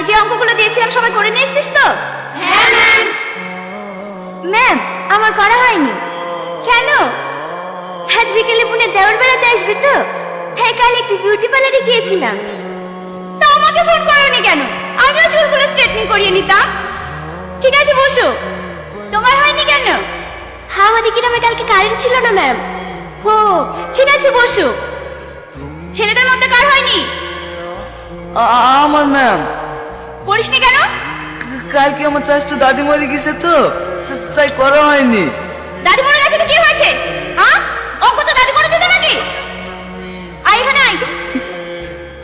যে অঙ্কগুলো দিয়েছিলাম সবাই করে নিয়ে এসেছিস তো? হ্যাঁ ম্যাম। ম্যাম, আমার করা হয়নি। কেন? আজ বিকেলে পুনে দেওয়ার বেড়াতে আসবি তো, তাই কাল একটু বিউটি পার্লারে গিয়েছিলাম। তা আমাকে ফোন করোনি কেন? আমিও চুলগুলো স্ট্রেটনিং করিয়ে নিতাম। ঠিক আছে বসো। তোমার হয়নি কেন? হ্যাঁ, আমাদের গ্রামে কালকে কারেন্ট ছিল না ম্যাম। হো, ঠিক আছে বসো। ছেলেদের মধ্যে কার হয়নি? আমার ম্যাম, করিসনি কেন? কালকে আমার চাষটা দাদি মরে গেছে তো, তাই করা হয়নি। দাদি মরে গেছে তো কি হয়েছে? হ্যাঁ, অঙ্ক তো দাদি করে দিতে নাকি? আই এখানে আই।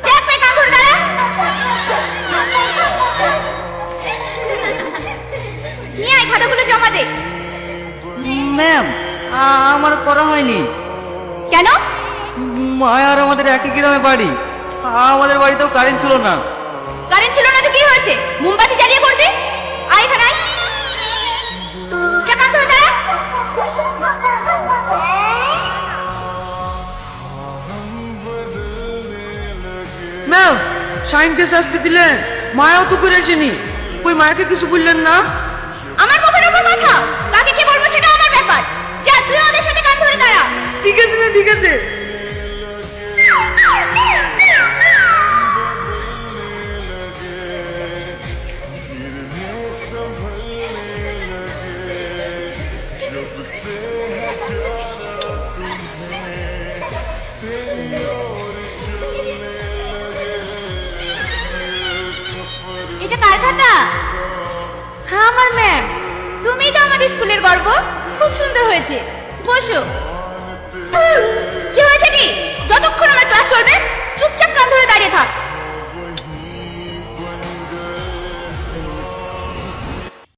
চেক পে কাম করে দাঁড়া। নিয়ে আয়, খাতাগুলো জমা দে। ম্যাম, আমার করা হয়নি। কেন? মায়া আর আমাদের একই গ্রামে বাড়ি, আমাদের বাড়িতেও কারেন্ট ছিল না। কারেন্ট ছিল না তো কি হয়েছে? মোমবাতি জ্বালিয়ে করবি। আয় এখানে আয়। চেক কাম করে দাঁড়া। ম্যাম, শাইনকে শাস্তি দিলেন, মায়াও তো করে আসেনি। কই মায়াকে কিছু বললেন না? আমার মুখের উপর কথা। কাকে কি বলবো সেটা আমার ব্যাপার। যা, তুই ওদের সাথে কান ধরে দাঁড়া। ঠিক আছে ম্যাম, ঠিক আছে। এটা কার খাতা? হ্যাঁ, আমার ম্যাম। তুমিই তো আমাদের স্কুলের গর্ব। খুব সুন্দর হয়েছে। বসো। কি হয়েছে কি? যতক্ষণ আমার ক্লাস চলবে চুপচাপ কান ধরে দাঁড়িয়ে থাক।